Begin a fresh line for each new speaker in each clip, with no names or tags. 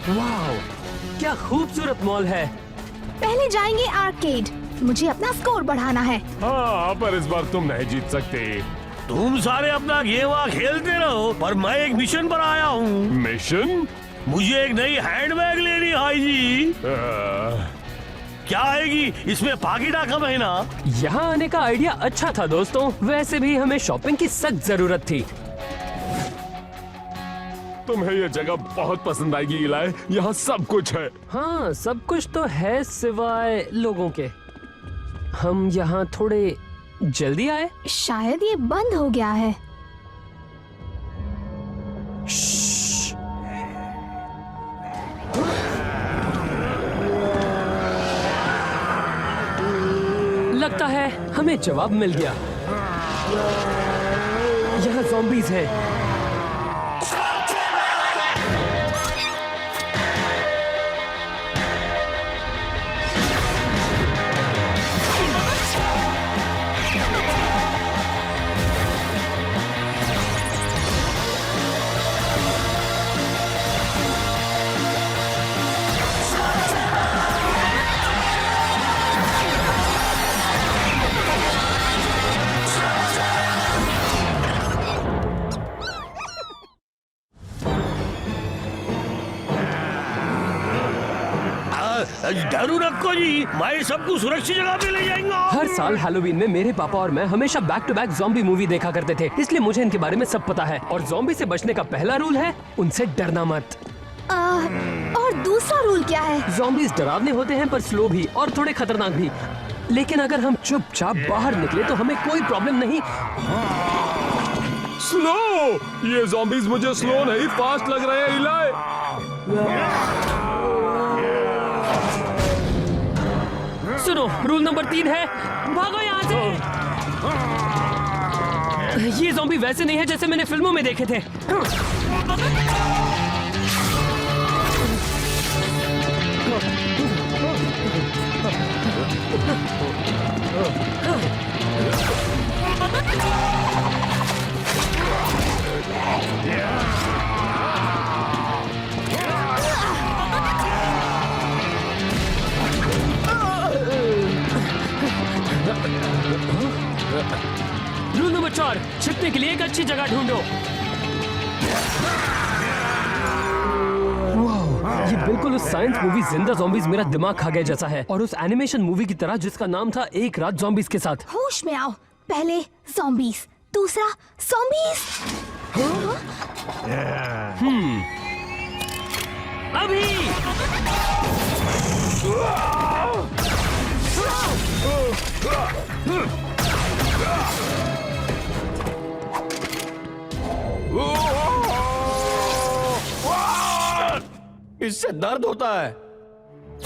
वाह, क्या खूबसूरत मॉल है।
पहले जाएंगे आर्केड, मुझे अपना स्कोर बढ़ाना है।
हाँ, पर इस बार तुम नहीं जीत सकते।
तुम सारे अपना गेम खेलते रहो, पर मैं एक मिशन पर आया हूँ।
मिशन?
मुझे एक नई हैंडबैग लेनी है भाई जी। क्या आएगी इसमें पाकिटा का महीना?
यहाँ आने का आइडिया अच्छा था दोस्तों, वैसे भी हमें शॉपिंग की सख्त जरूरत थी।
तुम्हें ये जगह बहुत पसंद आएगी इलाय, यहाँ सब कुछ है।
हाँ, सब कुछ तो है सिवाय लोगों के। हम यहाँ थोड़े जल्दी आए।
शायद ये बंद हो गया है।
लगता है हमें जवाब मिल गया। यहाँ ज़ॉम्बीज़ हैं।
डरू रखो जी, मैं सबको सुरक्षित जगह पे ले जाएंगा।
हर साल हैलोवीन में मेरे पापा और मैं हमेशा back to back zombie movie देखा करते थे, इसलिए मुझे इनके बारे में सब पता है। और ज़ॉम्बी से बचने का पहला रूल है उनसे डरना मत।
और दूसरा रूल क्या है?
ज़ॉम्बीज़ डरावने होते हैं पर स्लो भी और थोड़े खतरनाक भी। लेकिन अगर हम चुपचाप बाहर निकले तो हमें कोई प्रॉब्लम नहीं।
स्लो? ये ज़ॉम्बीज़ मुझे स्लो नहीं फास्ट लग रहे हैं इलाय।
सुनो, रूल नंबर 3 है भागो यहाँ से। ये ज़ॉम्बी वैसे नहीं है जैसे मैंने फिल्मों में देखे थे। रूल नंबर 4, छिपने के लिए एक अच्छी जगह ढूंढो। ये बिल्कुल उस साइंस मूवी जिंदा ज़ॉम्बीज़ मेरा दिमाग खा गए जैसा है, और उस एनिमेशन मूवी की तरह जिसका नाम था एक रात ज़ॉम्बीज़ के साथ।
होश में आओ, पहले ज़ॉम्बीज़, दूसरा ज़ॉम्बीज़।
अभी
इससे दर्द होता है।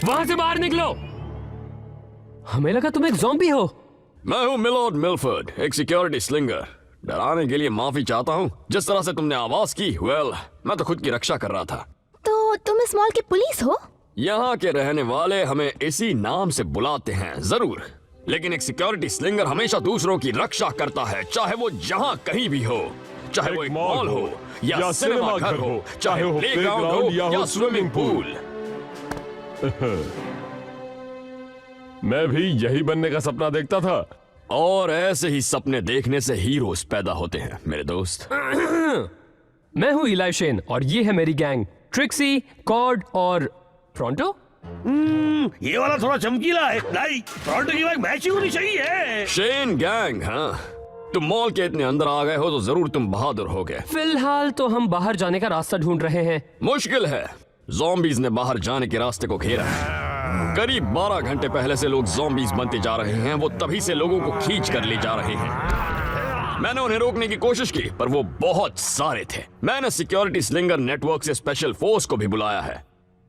वहां से बाहर निकलो। हमें लगा तुम एक ज़ॉम्बी हो।
मैं हूँ मिलोड मिलफर्ड, एक सिक्योरिटी स्लिंगर। डराने के लिए माफी चाहता हूँ। जिस तरह से तुमने आवाज की, मैं तो खुद की रक्षा कर रहा था।
तो तुम इस मॉल की पुलिस हो?
यहाँ के रहने वाले हमें इसी नाम से बुलाते हैं, जरूर। लेकिन एक सिक्योरिटी स्लिंगर हमेशा दूसरों की रक्षा करता है, चाहे वो जहाँ कहीं भी हो। चाहे वो एक मॉल हो या सिनेमा घर हो, चाहे वो प्लेग्राउंड हो या स्विमिंग पूल।
मैं भी यही बनने का सपना देखता था।
और ऐसे ही सपने देखने से हीरोज पैदा होते हैं मेरे दोस्त।
मैं हूँ इलाई शेन और ये है मेरी गैंग, ट्रिक्सी, कॉर्ड और फ्रॉन्टो।
ये वाला थोड़ा चमकीला है। नहीं, फ्रॉन्टो की बाइक मैचिंग होनी चाहिए।
शेन गैंग, हाँ। तुम मॉल के इतने अंदर आ गए हो तो जरूर तुम बहादुर हो गए।
फिलहाल तो हम बाहर जाने का रास्ता ढूंढ रहे हैं।
मुश्किल है, ज़ॉम्बीज़ ने बाहर जाने के रास्ते को घेरा है। करीब 12 घंटे पहले से लोग ज़ॉम्बीज़ बनते जा रहे हैं। वो तभी से लोगों को खींच कर ले जा रहे हैं। मैंने उन्हें रोकने की कोशिश की, पर वो बहुत सारे थे। मैंने सिक्योरिटी स्लिंगर नेटवर्क से स्पेशल फोर्स को भी बुलाया है।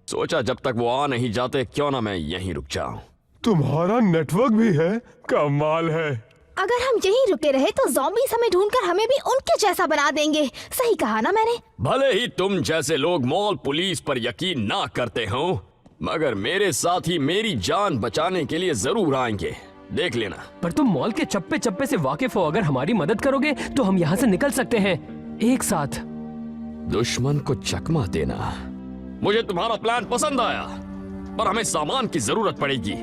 सोचा जब तक वो आ नहीं जाते, क्यों ना मैं यहीं रुक जाऊं।
तुम्हारा नेटवर्क भी है? कमाल है।
अगर हम यहीं रुके रहे तो ज़ॉम्बीज़ हमें ढूंढकर हमें भी उनके जैसा बना देंगे। सही कहा ना मैंने?
भले ही तुम जैसे लोग मॉल पुलिस पर यकीन ना करते हो, मगर मेरे साथी मेरी जान बचाने के लिए जरूर आएंगे, देख लेना।
पर तुम मॉल के चप्पे चप्पे से वाकिफ हो। अगर हमारी मदद करोगे तो हम यहाँ से निकल सकते हैं एक साथ।
दुश्मन को चकमा देना मुझे तुम्हारा प्लान पसंद आया, पर हमें सामान की जरूरत पड़ेगी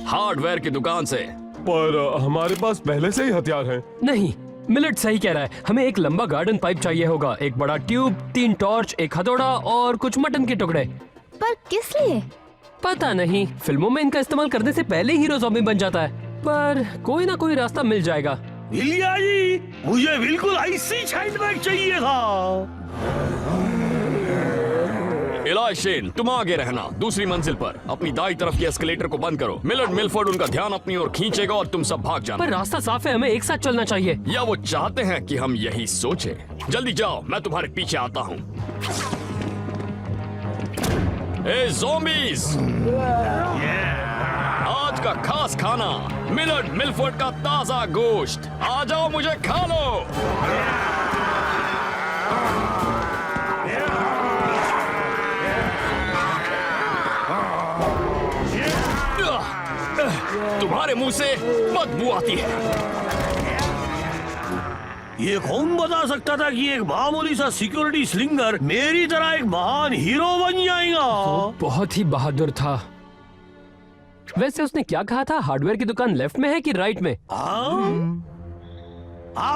हार्डवेयर की दुकान से।
पर हमारे पास पहले से ही हथियार हैं।
नहीं, मिलट सही कह रहा है। हमें एक लंबा गार्डन पाइप चाहिए होगा, एक बड़ा ट्यूब, 3 टॉर्च, एक हथौड़ा और कुछ मटन के टुकड़े।
पर किस लिए?
पता नहीं, फिल्मों में इनका इस्तेमाल करने से पहले हीरो ज़ॉम्बी बन जाता है, पर कोई ना कोई रास्ता मिल जाएगा।
इलिया जी, मुझे बिल्कुल ऐसी हैंडबैग चाहिए था।
इलाय शेन, तुम आगे रहना। दूसरी मंजिल पर अपनी दाई तरफ के एस्केलेटर को बंद करो। मिलर्ड मिलफोर्ड उनका ध्यान अपनी ओर खींचेगा और तुम सब भाग जाना।
पर रास्ता साफ है, हमें एक साथ चलना चाहिए।
या वो चाहते हैं कि हम यही सोचें। जल्दी जाओ, मैं तुम्हारे पीछे आता हूँ। ए ज़ॉम्बीज़, आज का खास खाना मिलर्ड मिलफोर्ड का ताजा गोश्त। आ जाओ, मुझे खा लो। तुम्हारे मुंह से बदबू आती है।
ये कौन बता सकता था कि एक मामूली सा सिक्योरिटी स्लिंगर मेरी तरह एक महान हीरो बन जाएगा।
बहुत ही बहादुर था। वैसे उसने क्या कहा था, हार्डवेयर की दुकान लेफ्ट में है कि राइट में?
हाँ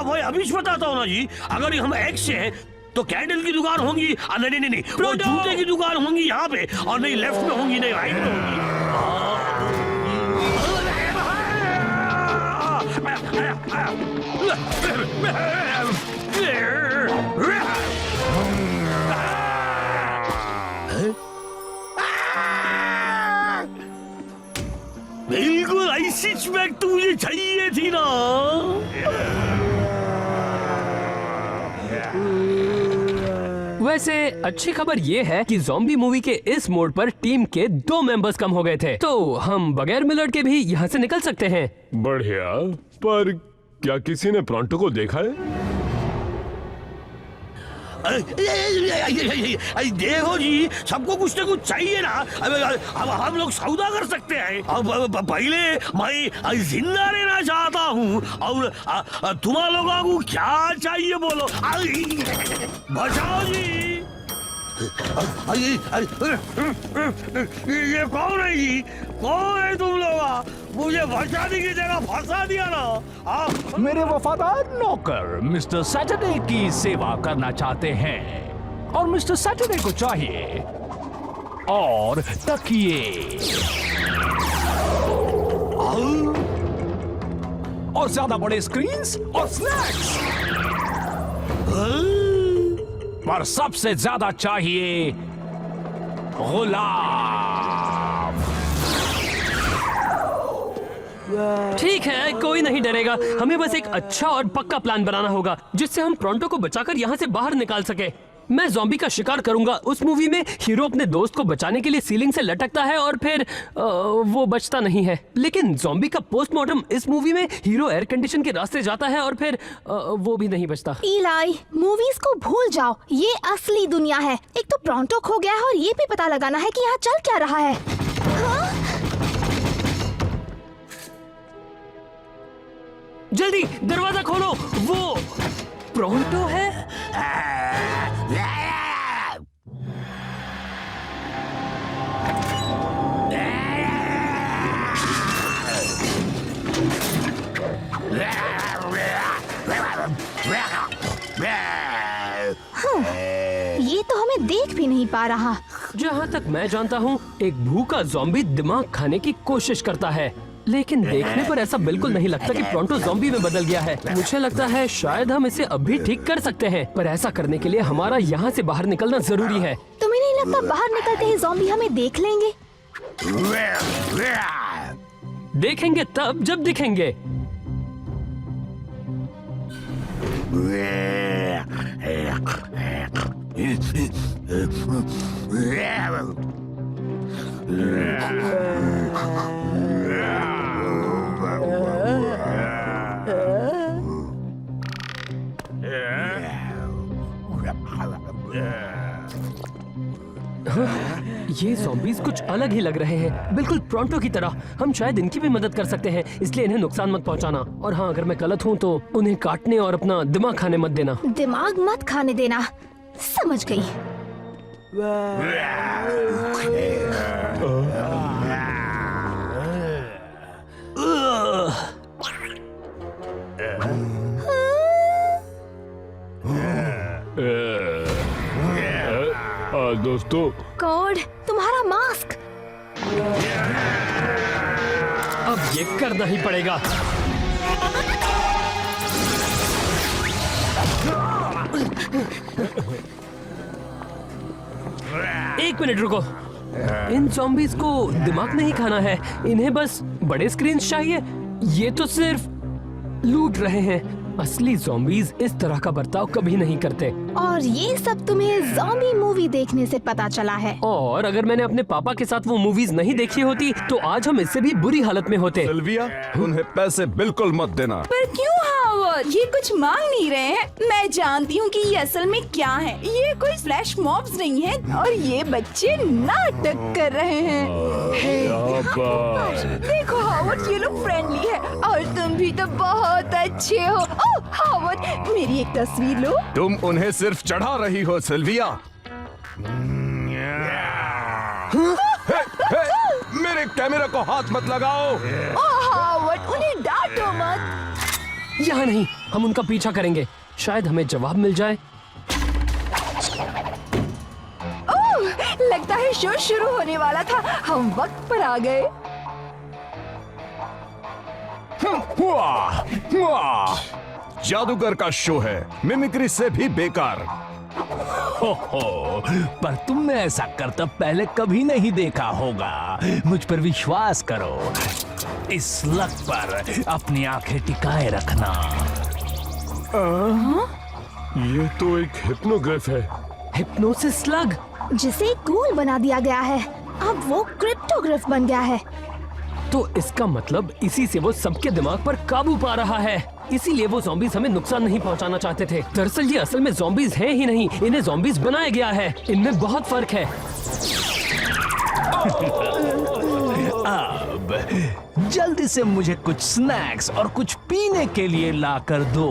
भाई, अभी बताता हूँ ना जी। अगर हम एक्स से हैं तो कैंडल की दुकान होंगी। नहीं, वो जूते की दुकान होंगी यहाँ पे, और नहीं लेफ्ट में होंगी, नहीं राइट में होंगी। बिल्कुल ऐसी बैग तो मुझे चाहिए थी ना।
वैसे अच्छी खबर ये है कि ज़ॉम्बी मूवी के इस मोड पर टीम के 2 मेंबर्स कम हो गए थे, तो हम बगैर मिलर्ड के भी यहाँ से निकल सकते हैं।
बढ़िया, पर क्या किसी ने प्रॉन्टो को देखा है?
देखो जी, सबको कुछ ना कुछ चाहिए ना। अब हम लोग सौदा कर सकते हैं। अब पहले मैं जिंदा रहना चाहता हूँ, और तुम्हारा लोगों को क्या चाहिए बोलो। बचाओ जी। ये कौन है जी? कौन है तुम लोग? मुझे बचाने की जगह फंसा दिया ना।
मेरे वफादार नौकर मिस्टर सैटरडे की सेवा करना चाहते हैं, और मिस्टर सैटरडे को चाहिए और तकिए और ज्यादा बड़े स्क्रीन्स और स्नैक्स, पर सबसे ज्यादा चाहिए गुलाम।
ठीक है, कोई नहीं डरेगा। हमें बस एक अच्छा और पक्का प्लान बनाना होगा जिससे हम प्रॉन्टो को बचाकर यहाँ से बाहर निकाल सके। मैं ज़ॉम्बी का शिकार करूंगा। उस मूवी में हीरो अपने दोस्त को बचाने के लिए सीलिंग से लटकता है और फिर वो बचता नहीं है, लेकिन ज़ॉम्बी का पोस्टमार्टम इस मूवी में हीरो एयर कंडीशन के रास्ते जाता है और फिर वो भी नहीं बचता।
इलाई, मूवीज को भूल जाओ, ये असली दुनिया है। एक तो प्रॉन्टो खो गया है और ये भी पता लगाना है कि यहाँ चल क्या रहा है। हाँ?
जल्दी दरवाजा खोलो, वो प्रॉन्टो है।
ये तो हमें देख भी नहीं पा रहा।
जहाँ तक मैं जानता हूँ, एक भूखा ज़ॉम्बी दिमाग खाने की कोशिश करता है, लेकिन देखने पर ऐसा बिल्कुल नहीं लगता कि प्रॉन्टो ज़ॉम्बी में बदल गया है। मुझे लगता है शायद हम इसे अभी ठीक कर सकते हैं, पर ऐसा करने के लिए हमारा यहाँ से बाहर निकलना जरूरी है।
तुम्हें नहीं लगता बाहर निकलते ही ज़ॉम्बी हमें देख लेंगे?
देखेंगे तब जब दिखेंगे। ये ज़ॉम्बीज कुछ अलग ही लग रहे हैं, बिल्कुल प्रॉन्टो की तरह। हम शायद इनकी भी मदद कर सकते हैं, इसलिए इन्हें नुकसान मत पहुंचाना। और हाँ, अगर मैं गलत हूँ तो उन्हें काटने और अपना दिमाग खाने मत देना।
दिमाग मत खाने देना, समझ गई।
दोस्तों
गॉड, तुम्हारा मास्क।
अब ये करना ही पड़ेगा। एक मिनट रुको। इन ज़ॉम्बीज़ को दिमाग नहीं खाना है, इन्हें बस बड़े स्क्रीन चाहिए। ये तो सिर्फ लूट रहे हैं। असली ज़ॉम्बीज़ इस तरह का बर्ताव कभी नहीं करते।
और ये सब तुम्हें ज़ॉम्बी मूवी देखने से पता चला है।
और अगर मैंने अपने पापा के साथ वो मूवीज नहीं देखी होती तो आज हम इससे भी बुरी हालत में होते।
सिल्विया, उन्हें पैसे बिल्कुल मत देना।
पर क्यों हावर्ड? ये कुछ मांग नहीं रहे हैं। मैं जानती हूँ कि ये असल में क्या है। ये कोई फ्लैश मॉब्स नहीं है और ये बच्चे नाटक कर रहे हैं। देखो हावर्ड, ये लोग फ्रेंडली है और तुम भी तो बहुत अच्छे हो। ओह हावर्ड, मेरी एक तस्वीर लो।
तुम उन्हें सिर्फ चढ़ा रही हो सिल्विया। हे, मेरे कैमरा को हाथ मत लगाओ।
ओह हावर्ड, उन्हें डांटो मत।
यहाँ नहीं, हम उनका पीछा करेंगे, शायद हमें जवाब मिल जाए।
ओह, लगता है शो शुरू होने वाला था। हम वक्त पर आ गए।
वाह, वाह, जादूगर का शो है, मिमिक्री से भी बेकार।
हो, पर तुमने ऐसा करतब पहले कभी नहीं देखा होगा। मुझ पर विश्वास करो। इस लक पर अपनी आंखें टिकाए रखना।
ये तो एक हिप्नोग्राफ है।
हिप्नोसिस स्लग,
जिसे कूल बना दिया गया है। अब वो क्रिप्टोग्राफ बन गया है।
तो इसका मतलब इसी से वो सबके दिमाग पर काबू पा रहा है। इसीलिए वो ज़ॉम्बीज़ हमें नुकसान नहीं पहुंचाना चाहते थे। दरअसल ये असल में ज़ॉम्बीज़ हैं ही नहीं, इन्हें ज़ॉम्बीज़ बनाया गया है। इनमें बहुत फर्क है।
अब जल्दी से मुझे कुछ स्नैक्स और कुछ पीने के लिए ला कर दो।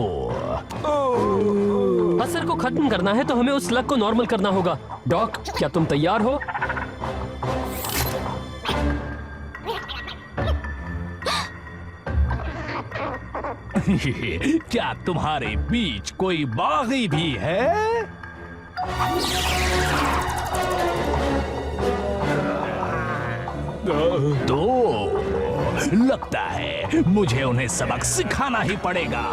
असर को खत्म करना है तो हमें उस लक को नॉर्मल करना होगा। डॉक, क्या तुम तैयार हो?
क्या तुम्हारे बीच कोई बागी भी है? तो लगता है मुझे उन्हें सबक सिखाना ही पड़ेगा।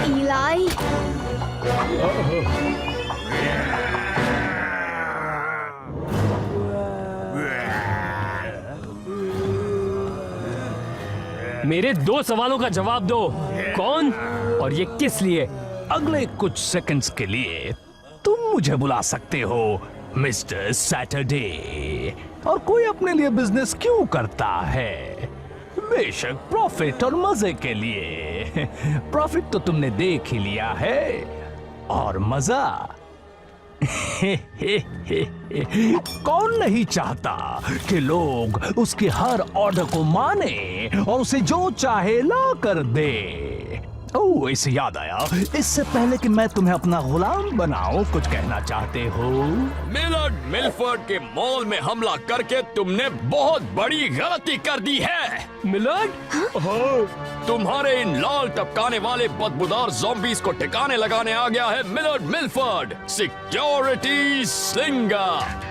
इलाई,
मेरे 2 सवालों का जवाब दो। कौन और ये किस लिए?
अगले कुछ सेकंड्स के लिए तुम मुझे बुला सकते हो मिस्टर सैटरडे। और कोई अपने लिए बिजनेस क्यों करता है? बेशक प्रॉफिट और मजे के लिए। प्रॉफिट तो तुमने देख ही लिया है, और मजा कौन नहीं चाहता कि लोग उसके हर ऑर्डर को माने और उसे जो चाहे ला कर दे। ओह, इससे याद आया, इससे पहले कि मैं तुम्हें अपना गुलाम बनाऊं, कुछ कहना चाहते हो?
मिलर्ड मिलफर्ड के मॉल में हमला करके तुमने बहुत बड़ी गलती कर दी है।
मिलर्ड?
तुम्हारे इन लाल टपकाने वाले बदबूदार ज़ॉम्बीज़ को ठिकाने लगाने आ गया है मिलर्ड मिलफर्ड, सिक्योरिटी स्लिंगर।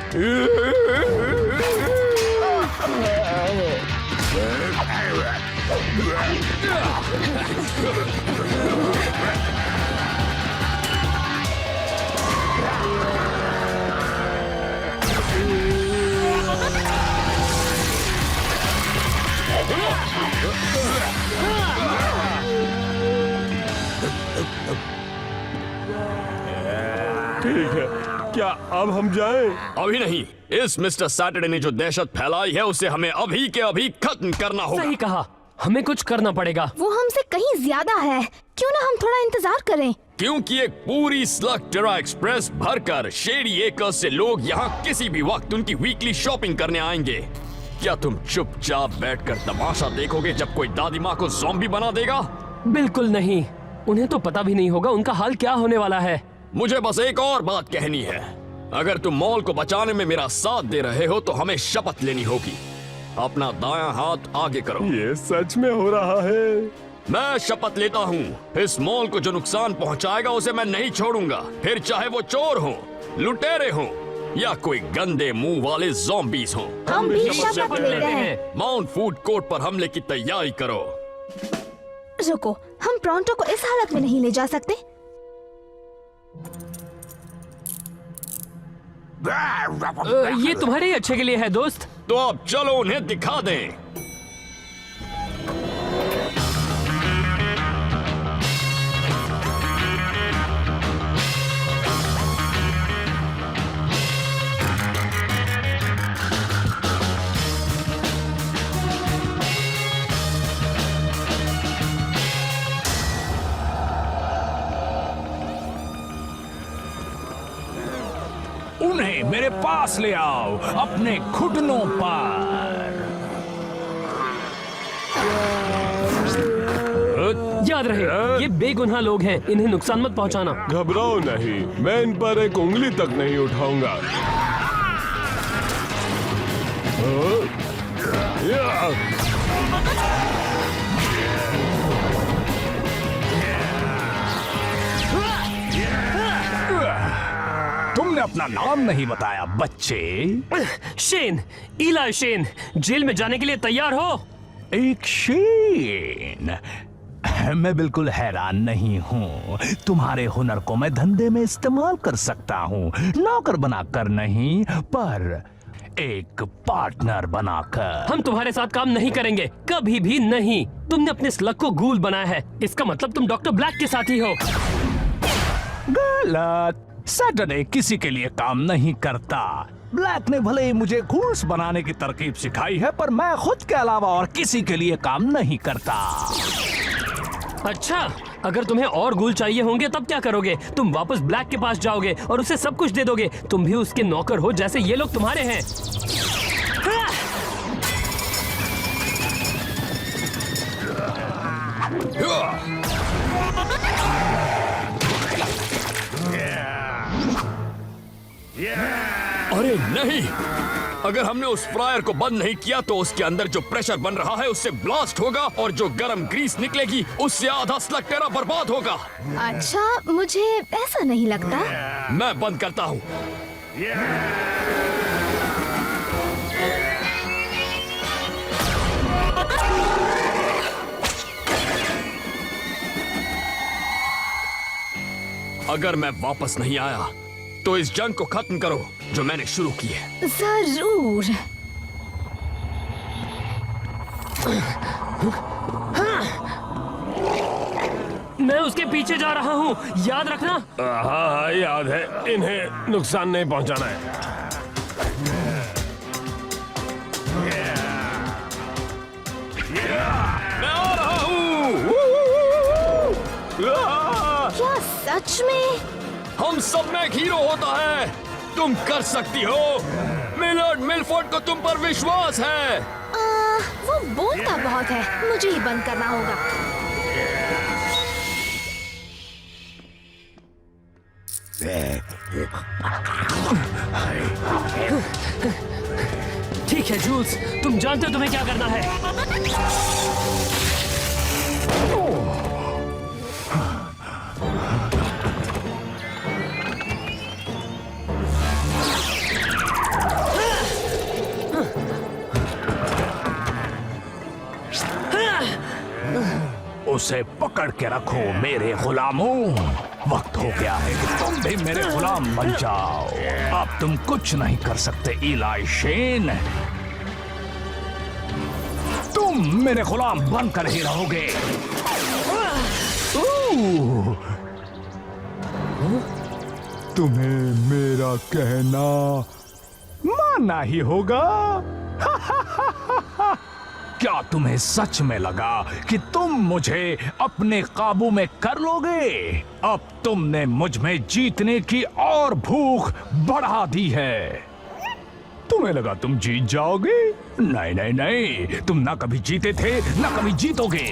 ठीक है, क्या अब हम जाएं?
अभी नहीं। इस मिस्टर सैटरडे ने जो दहशत फैलाई है उसे हमें अभी के अभी खत्म करना होगा।
सही कहा, हमें कुछ करना पड़ेगा।
वो हमसे कहीं ज्यादा है। क्यों ना हम थोड़ा इंतजार करें?
क्योंकि एक पूरी स्लग टेरा एक्सप्रेस भरकर शेरी एकर्स से लोग यहाँ किसी भी वक्त उनकी वीकली शॉपिंग करने आएंगे। क्या तुम चुपचाप बैठकर तमाशा देखोगे जब कोई दादी माँ को ज़ॉम्बी बना देगा?
बिल्कुल नहीं, उन्हें तो पता भी नहीं होगा उनका हाल क्या होने वाला है।
मुझे बस एक और बात कहनी है। अगर तुम मॉल को बचाने में मेरा साथ दे रहे हो तो हमें शपथ लेनी होगी। अपना दायां हाथ आगे करो।
ये सच में हो रहा है।
मैं शपथ लेता हूँ, इस मॉल को जो नुकसान पहुँचाएगा उसे मैं नहीं छोड़ूंगा, फिर चाहे वो चोर हो, लुटेरे हो या कोई गंदे मुंह वाले ज़ॉम्बीज हो।
हम भी शपथ लेते हैं।
माउंट फूड कोर्ट पर हमले की तैयारी करो।
रुको, हम प्रोंटो को इस हालत में नहीं ले जा सकते।
ये तुम्हारे ही अच्छे के लिए है दोस्त।
तो अब चलो उन्हें दिखा दें।
उन्हें मेरे पास ले आओ, अपने घुटनों पर।
याद रहे, ये बेगुनाह लोग हैं, इन्हें नुकसान मत पहुंचाना।
घबराओ नहीं, मैं इन पर एक उंगली तक नहीं उठाऊंगा।
तुमने अपना नाम नहीं बताया बच्चे।
शेन, इला शेन, जेल में जाने के लिए तैयार हो?
एक शेन? मैं बिल्कुल हैरान नहीं हूँ। तुम्हारे हुनर को मैं धंधे में इस्तेमाल कर सकता हूँ, नौकर बनाकर नहीं, पर एक पार्टनर बनाकर।
हम तुम्हारे साथ काम नहीं करेंगे, कभी भी नहीं। तुमने अपने स्लग को गूल बनाया है, इसका मतलब तुम डॉक्टर ब्लैक के साथी हो।
गलत। सैटरडे किसी के लिए काम नहीं करता। ब्लैक ने भले ही मुझे घूस बनाने की तरकीब सिखाई है, पर मैं खुद के अलावा और किसी के लिए काम नहीं करता।
अच्छा, अगर तुम्हें और गूल चाहिए होंगे तब क्या करोगे? तुम वापस ब्लैक के पास जाओगे और उसे सब कुछ दे दोगे। तुम भी उसके नौकर हो जैसे ये लोग तुम्हारे हैं।
अरे नहीं, अगर हमने उस फ्रायर को बंद नहीं किया तो उसके अंदर जो प्रेशर बन रहा है उससे ब्लास्ट होगा और जो गर्म ग्रीस निकलेगी उससे आधा स्लग तेरा बर्बाद होगा।
अच्छा, मुझे ऐसा नहीं लगता।
मैं बंद करता हूँ। अगर मैं वापस नहीं आया तो इस जंग को खत्म करो जो मैंने शुरू की है।
जरूर।
मैं उसके पीछे जा रहा हूँ, याद रखना।
हाँ, याद है। इन्हें नुकसान नहीं पहुंचाना है।
मैं आ रहा हूँ।
क्या सच में?
हम सब में एक हीरो होता है। तुम कर सकती हो। मिलर्ड मिलफोर्ड को तुम पर विश्वास है।
वो बोलता बहुत है, मुझे ही बंद करना होगा।
ठीक है जूल्स, तुम जानते हो तुम्हें क्या करना है।
उसे पकड़ के रखो मेरे गुलामों। वक्त हो गया है कि तुम भी मेरे गुलाम बन जाओ। अब तुम कुछ नहीं कर सकते इलाई शेन। तुम मेरे गुलाम बनकर ही रहोगे। तुम्हें मेरा कहना मानना ही होगा। क्या तुम्हें सच में लगा कि तुम मुझे अपने काबू में कर लोगे? अब तुमने मुझ में जीतने की और भूख बढ़ा दी है। तुम्हें लगा तुम जीत जाओगे? नहीं नहीं नहीं, तुम ना कभी जीते थे ना कभी जीतोगे।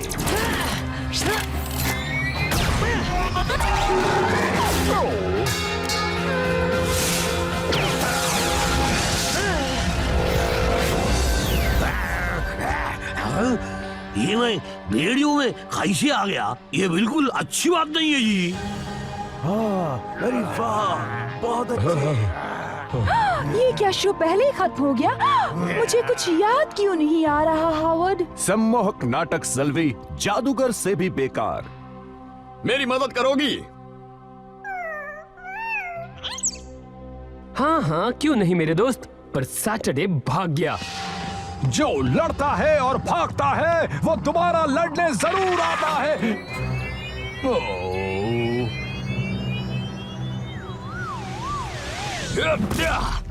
मैं भेड़ियों में कैसे आ गया? ये बिल्कुल अच्छी बात नहीं है जी।
अरे वाह, बहुत अच्छा।
ये क्या शो पहले ही खत्म हो गया? मुझे कुछ याद क्यों नहीं आ रहा हावर्ड?
सम्मोहक नाटक सलवी, जादूगर से भी बेकार।
मेरी मदद करोगी?
हाँ हाँ क्यों नहीं मेरे दोस्त, पर सैटरडे भाग गया।
जो लड़ता है और भागता है वो दोबारा लड़ने जरूर आता है।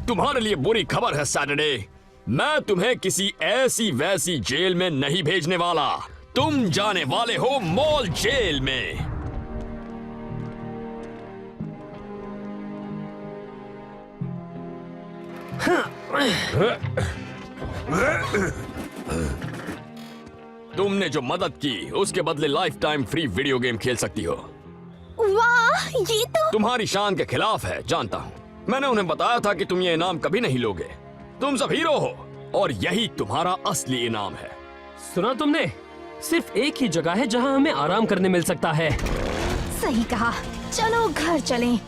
तुम्हारे लिए बुरी खबर है सैटरडे, मैं तुम्हें किसी ऐसी वैसी जेल में नहीं भेजने वाला। तुम जाने वाले हो मॉल जेल में। तुमने जो मदद की उसके बदले life time free video game खेल सकती हो।
वाह, ये तो
तुम्हारी शान के खिलाफ है, जानता हूँ। मैंने उन्हें बताया था कि तुम ये इनाम कभी नहीं लोगे। तुम सब हीरो हो और यही तुम्हारा असली इनाम है।
सुना तुमने, सिर्फ एक ही जगह है जहाँ हमें आराम करने मिल सकता है।
सही कहा। चलो घर चलें।